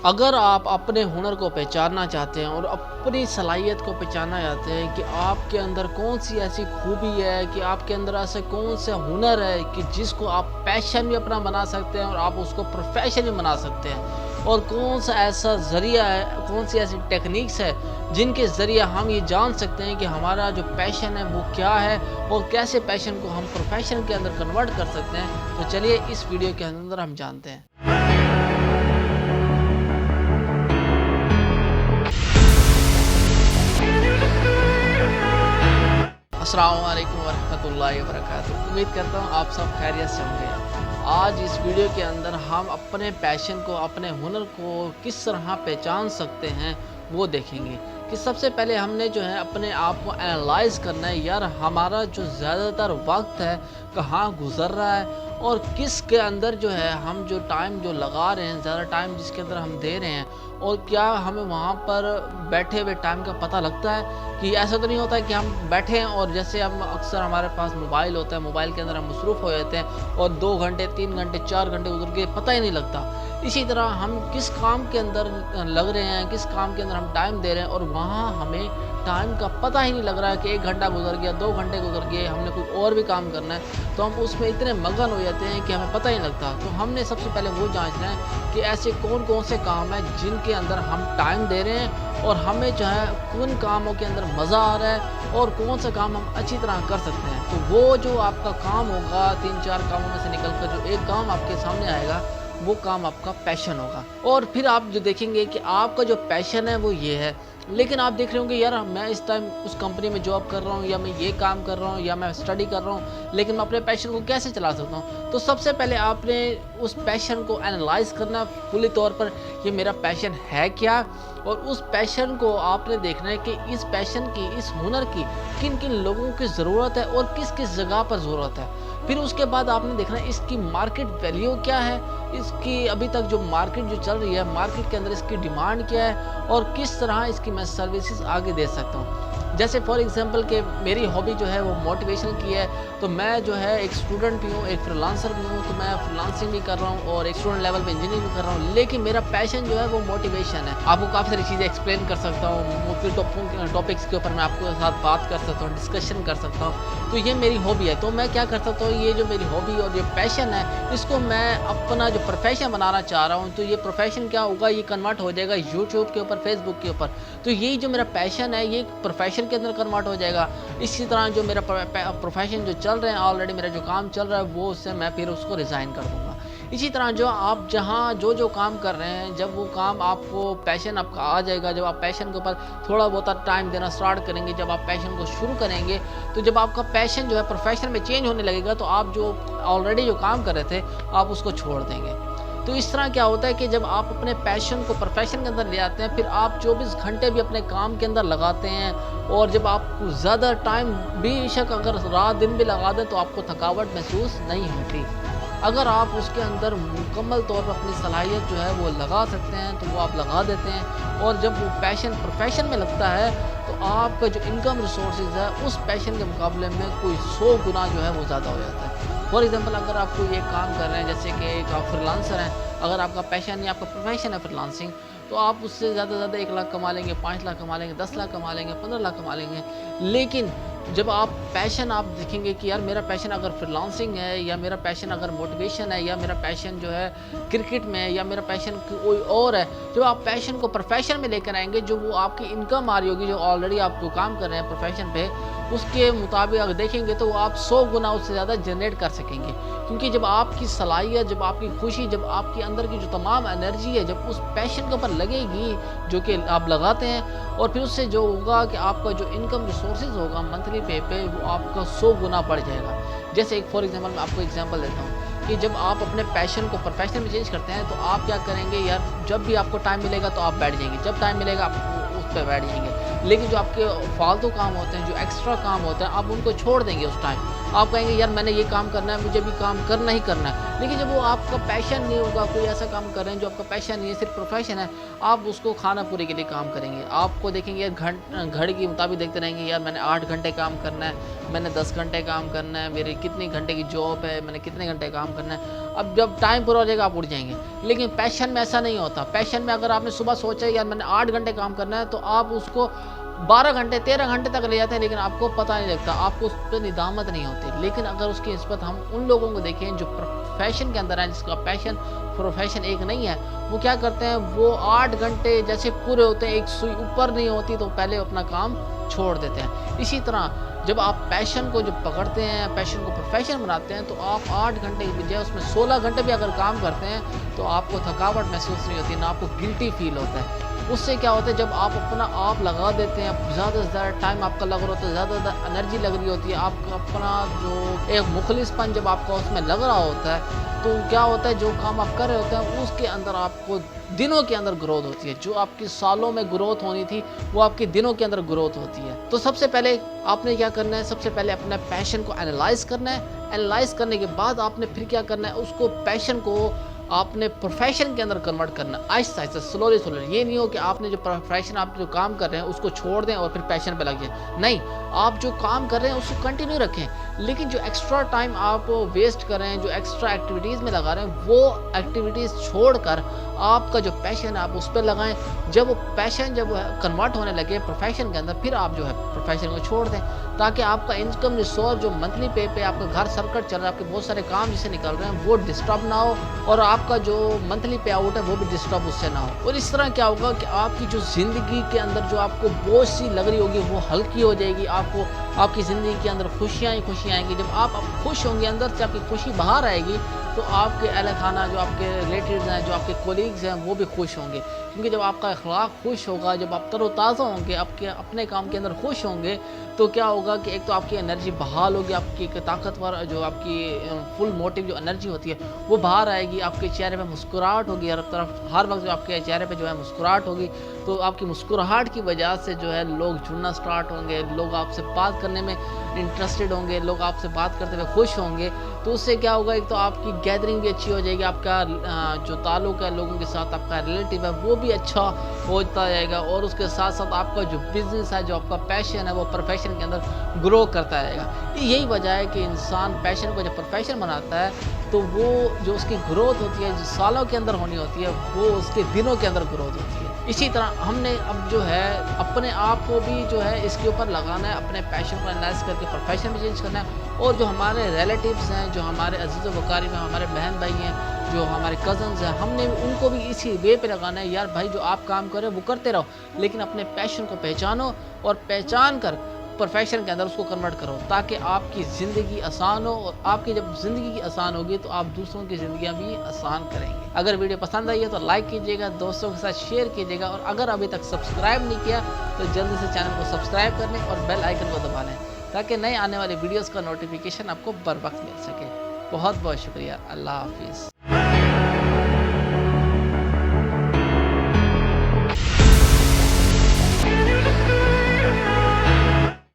अगर आप अपने हुनर को पहचानना चाहते हैं और अपनी सलाहियत को पहचानना चाहते हैं कि आपके अंदर कौन-सी ऐसी खूबी है कि आपके अंदर ऐसा कौन-सा हुनर है कि जिसको आप पैशन भी अपना बना सकते हैं और आप उसको प्रोफ़ेशन भी बना सकते हैं। और कौन-सा ऐसा ज़रिया है, कौन-सी ऐसी टेक्निक्स है जिनके ज़रिए हम ये जान सकते हैं कि हमारा जो पैशन है वो क्या है और कैसे पैशन को हम प्रोफ़ेशन के अंदर कन्वर्ट कर सकते हैं। तो चलिए इस वीडियो के अंदर हम जानते हैं। अस्सलामु अलैकुम वरहमतुल्लाहि वबरकातुहू। उम्मीद करता हूँ आप सब खैरियत से होंगे। आज इस वीडियो के अंदर हम अपने पैशन को, अपने हुनर को किस तरह पहचान सकते हैं वो देखेंगे। कि सबसे पहले हमने जो है अपने आप को एनालाइज़ करना है, यार हमारा जो ज़्यादातर वक्त है कहाँ गुज़र रहा है और किस के अंदर जो है हम जो टाइम जो लगा रहे हैं, ज़्यादा टाइम जिसके अंदर हम दे रहे हैं, और क्या हमें वहाँ पर बैठे हुए टाइम का पता लगता है। कि ऐसा तो नहीं होता है कि हम बैठे हैं और जैसे हम अक्सर हमारे पास मोबाइल होता है, मोबाइल के अंदर हम मसरूफ़ हो जाते हैं और 2 घंटे 3 घंटे 4 घंटे गुजर के पता ही नहीं लगता। इसी तरह हम किस काम के अंदर लग रहे हैं, किस काम के अंदर हम टाइम दे रहे हैं और वहाँ हमें टाइम का पता ही नहीं लग रहा है कि 1 घंटा गुजर गया, 2 घंटे गुजर गए, हमने कोई और भी काम करना है, तो हम उसमें इतने मगन हो जाते हैं कि हमें पता ही नहीं लगता। तो हमने सबसे पहले वो जांचना है कि ऐसे कौन कौन से काम हैं जिनके अंदर हम टाइम दे रहे हैं और हमें जो है किन कामों के अंदर मज़ा आ रहा है और कौन सा काम हम अच्छी तरह कर सकते हैं। तो वो जो आपका काम होगा, 3-4 कामों में से निकल कर जो एक काम आपके सामने आएगा, वो काम आपका पैशन होगा। और फिर आप जो देखेंगे कि आपका जो पैशन है वो ये है, लेकिन आप देख रहे होंगे यार मैं इस टाइम उस कंपनी में जॉब कर रहा हूँ, या मैं ये काम कर रहा हूँ, या मैं स्टडी कर रहा हूँ, लेकिन मैं अपने पैशन को कैसे चला सकता हूँ। तो सबसे पहले आपने उस पैशन को एनालाइज़ करना फुली तौर पर, ये मेरा पैशन है क्या, और उस पैशन को आपने देखना है कि इस पैशन की, इस हुनर की किन किन लोगों की ज़रूरत है और किस किस जगह पर ज़रूरत है। फिर उसके बाद आपने देखना है इसकी मार्केट वैल्यू क्या है, इसकी अभी तक जो मार्केट जो चल रही है, मार्केट के अंदर इसकी डिमांड क्या है और किस तरह इसकी मैं सर्विसेज आगे दे सकता हूँ। जैसे फॉर एग्जांपल कि मेरी हॉबी जो है वो मोटिवेशन की है, तो मैं जो है एक स्टूडेंट भी हूँ, एक फ्रीलांसर भी हूँ, तो मैं फ्रीलांसिंग भी कर रहा हूँ और एक स्टूडेंट लेवल पे इंजीनियरिंग भी कर रहा हूँ, लेकिन मेरा पैशन जो है वो मोटिवेशन है। आपको काफ़ी सारी चीज़ें एक्सप्लेन कर सकता हूँ, मुख्तलिफ टॉपिक्स के ऊपर मैं आपके साथ बात कर सकता हूँ, डिस्कशन कर सकता हूँ। तो ये मेरी हॉबी है, तो मैं क्या कर सकता हूँ, ये जो मेरी हॉबी और ये पैशन है, इसको मैं अपना जो प्रोफेशन बनाना चाह रहा हूँ। तो ये प्रोफेशन क्या होगा, ये कन्वर्ट हो जाएगा यूट्यूब के ऊपर, फेसबुक के ऊपर। तो यही जो मेरा पैशन है ये प्रोफेशन के अंदर कन्वर्ट हो जाएगा। इसी तरह जो मेरा प्रोफेशन जो चल रहे हैं, ऑलरेडी मेरा जो काम चल रहा है, वो उससे मैं फिर उसको रिज़ाइन कर दूँगा। इसी तरह जो आप जहाँ जो काम कर रहे हैं, जब वो काम आपको पैशन आपका आ जाएगा, जब आप पैशन के ऊपर थोड़ा बहुत टाइम देना स्टार्ट करेंगे, जब आप पैशन को शुरू करेंगे, तो जब आपका पैशन जो है प्रोफेशन में चेंज होने लगेगा, तो आप जो ऑलरेडी जो काम कर रहे थे आप उसको छोड़ देंगे। तो इस तरह क्या होता है कि जब आप अपने पैशन को प्रोफेशन के अंदर ले आते हैं, फिर आप 24 घंटे भी अपने काम के अंदर लगाते हैं, और जब आपको ज़्यादा टाइम बेशक अगर रात दिन भी लगा दें तो आपको थकावट महसूस नहीं होती। अगर आप उसके अंदर मुकम्मल तौर पर अपनी सलाहियत जो है वो लगा सकते हैं, तो वो आप लगा देते हैं, और जब वो पैशन प्रोफेशन में लगता है तो आपका जो इनकम रिसोर्सेज है उस पैशन के मुकाबले में कोई 100 गुना जो है वो ज़्यादा हो जाता है। फॉर एग्जांपल अगर आप कोई एक काम कर रहे हैं, जैसे कि एक आप फ्रीलांसर हैं, अगर आपका पैशन या आपका प्रोफेशन है फ्रीलांसिंग, तो आप उससे ज़्यादा से ज़्यादा 1 लाख कमा लेंगे, 5 लाख कमा लेंगे, 10 लाख कमा लेंगे, 15 लाख कमा लेंगे। लेकिन जब आप पैशन आप देखेंगे कि यार मेरा पैशन अगर फ्रीलांसिंग है, या मेरा पैशन अगर मोटिवेशन है, या मेरा पैशन जो है क्रिकेट में है, या मेरा पैशन कोई और है, जब आप पैशन को प्रोफेशन में लेकर आएंगे, जो वो आपकी इनकम आ रही होगी, जो ऑलरेडी आप जो काम कर रहे हैं प्रोफेशन पे, उसके मुताबिक अगर देखेंगे तो आप 100 गुना उससे ज़्यादा जनरेट कर सकेंगे। क्योंकि जब आपकी सलाहियत, जब आपकी खुशी, जब आपके अंदर की जो तमाम एनर्जी है, जब उस पैशन के ऊपर लगेगी जो कि आप लगाते हैं, और फिर उससे जो होगा कि आपका जो इनकम रिसोर्सेज होगा मंथली पे वो आपका 100 गुना बढ़ जाएगा। जैसे एक फॉर एग्जांपल मैं आपको एग्जांपल देता हूँ कि जब आप अपने पैशन को प्रोफेशन में चेंज करते हैं, तो आप क्या करेंगे यार, जब भी आपको टाइम मिलेगा तो आप बैठ जाएंगे, जब टाइम मिलेगा आप उस पर बैठ जाएंगे। लेकिन जो आपके फालतू काम होते हैं, जो एक्स्ट्रा काम होते हैं, आप उनको छोड़ देंगे उस टाइम, आप कहेंगे यार मैंने ये काम करना है, मुझे भी काम करना ही करना है। लेकिन जब वो आपका पैशन नहीं होगा, कोई ऐसा काम कर रहे हैं जो आपका पैशन नहीं है, सिर्फ प्रोफेशन है, आप उसको खाना पूरी के लिए काम करेंगे। आपको देखेंगे यार घड़ी के मुताबिक देखते रहेंगे, यार मैंने 8 घंटे काम करना है, मैंने 10 घंटे काम करना है, मेरे कितने घंटे की जॉब है, मैंने कितने घंटे काम करना है। अब जब टाइम पूरा हो जाएगा आप उठ जाएंगे। लेकिन पैशन में ऐसा नहीं होता। पैशन में अगर आपने सुबह सोचा यार मैंने 8 घंटे काम करना है, तो आप उसको 12 घंटे 13 घंटे तक ले जाते हैं, लेकिन आपको पता नहीं लगता, आपको उस पर निदामत नहीं होती। लेकिन अगर उसकी निस्बत हम उन लोगों को देखें जो प्रोफेशन के अंदर है, जिसका पैशन प्रोफेशन एक नहीं है, वो क्या करते हैं, वो 8 घंटे जैसे पूरे होते हैं, एक सुई ऊपर नहीं होती तो पहले अपना काम छोड़ देते हैं। इसी तरह जब आप पैशन को जब पकड़ते हैं, पैशन को प्रोफेशन बनाते हैं, तो आप 8 घंटे की बजाय उसमें 16 घंटे भी अगर काम करते हैं तो आपको थकावट महसूस नहीं होती, ना आपको गिल्टी फील होता है। उससे क्या होता है, जब आप अपना आप लगा देते हैं, ज़्यादा से ज़्यादा टाइम आपका लग रहा होता है, ज़्यादा से ज़्यादा एनर्जी लग रही होती है, आपका अपना जो एक मुखलिसपन जब आपका उसमें लग रहा होता है, तो क्या होता है, जो काम आप कर रहे होते हैं उसके अंदर आपको दिनों के अंदर ग्रोथ होती है। जो आपकी सालों में ग्रोथ होनी थी वो आपके दिनों के अंदर ग्रोथ होती है। तो सबसे पहले आपने क्या करना है, सबसे पहले अपना पैशन को एनालाइज करना है। एनालाइज करने के बाद आपने फिर क्या करना है, उसको पैशन को आपने प्रोफेशन के अंदर कन्वर्ट करना, आहिस्ता आहिस्ता, स्लोली स्लोली। ये नहीं हो कि आपने जो प्रोफेशन, आप जो काम कर रहे हैं उसको छोड़ दें और फिर पैशन पे लग जाए। नहीं, आप जो काम कर रहे हैं उसको कंटिन्यू रखें, लेकिन जो एक्स्ट्रा टाइम आप वेस्ट कर रहे हैं, जो एक्स्ट्रा एक्टिविटीज़ में लगा रहे हैं, वो एक्टिविटीज़ छोड़कर आपका जो पैशन है आप उस पर लगाएं। जब वो पैशन जब कन्वर्ट होने लगे प्रोफेशन के अंदर, फिर आप जो है प्रोफेशन को छोड़ दें, ताकि आपका इनकम रिसोर्स जो मंथली पे आपका घर सर्कट चल रहा है, आपके बहुत सारे काम जिससे निकल रहे हैं वो डिस्टर्ब ना हो, और आपका जो मंथली पे आउट है वो भी डिस्टर्ब उससे ना हो। और इस तरह क्या होगा कि आपकी जो ज़िंदगी के अंदर जो आपको बोझ सी लग रही होगी वो हल्की हो जाएगी। आपको आपकी ज़िंदगी के अंदर खुशियाँ ही खुशियाँ आएंगी। जब आप खुश होंगे, अंदर से आपकी खुशी बाहर आएगी, तो आपके अहल खाना, जो आपके रिलेटिव्स हैं, जो आपके कोलीग्स हैं, वो भी खुश होंगे। क्योंकि जब आपका अखलाक खुश होगा, जब आप तरोताज़ा होंगे, आपके अपने काम के अंदर खुश होंगे, तो क्या होगा कि एक तो आपकी एनर्जी बहाल होगी, आपकी एक ताकतवर जो आपकी फुल मोटिव जो एनर्जी होती है वो बाहर आएगी, आपके चेहरे पे मुस्कुराहट होगी, हर तरफ हर वक्त जो आपके चेहरे पे जो है मुस्कुराहट होगी। तो आपकी मुस्कुराहट की वजह से जो है लोग जुड़ना स्टार्ट होंगे, लोग आपसे बात करने में इंटरेस्टेड होंगे, लोग आपसे बात करते हुए खुश होंगे। तो उससे क्या होगा, एक तो आपकी गैदरिंग भी अच्छी हो जाएगी, आपका जो ताल्लुक़ है लोगों के साथ, आपका रिलेटिव है वो भी अच्छा होता जाएगा, और उसके साथ साथ आपका जो बिज़नेस है, जो आपका पैशन है, वो प्रोफेशन के अंदर ग्रो करता रहेगा। यही वजह है कि इंसान पैशन को जब प्रोफेशन बनाता है तो वो जो उसकी ग्रोथ होती है, जो सालों के अंदर होनी होती है, वो उसके दिनों के अंदर ग्रोथ होती है। इसी तरह हमने अब जो है अपने आप को भी जो है इसके ऊपर लगाना है, अपने पैशन को एनालाइज करके प्रोफेशन में चेंज करना है। और जो हमारे रिलेटिव्स हैं, जो हमारे अजीज़ व वकारिब हैं, हमारे बहन भाई हैं, जो हमारे कज़न्स हैं, हमने उनको भी इसी वे पे लगाना है। यार भाई, जो आप काम कर रहे हो वो करते रहो, लेकिन अपने पैशन को पहचानो, और पहचान कर प्रोफेशन के अंदर उसको कन्वर्ट करो, ताकि आपकी ज़िंदगी आसान हो। और आपकी जब ज़िंदगी आसान होगी तो आप दूसरों की ज़िंदगियाँ भी आसान करेंगे। अगर वीडियो पसंद आई है तो लाइक कीजिएगा, दोस्तों के साथ शेयर कीजिएगा, और अगर अभी तक सब्सक्राइब नहीं किया तो जल्दी से चैनल को सब्सक्राइब कर लें और बेल आइकन को दबा लें, ताकि नए आने वाले वीडियोज़ का नोटिफिकेशन आपको बर वक्त मिल सके। बहुत बहुत शुक्रिया। अल्लाह हाफिज़।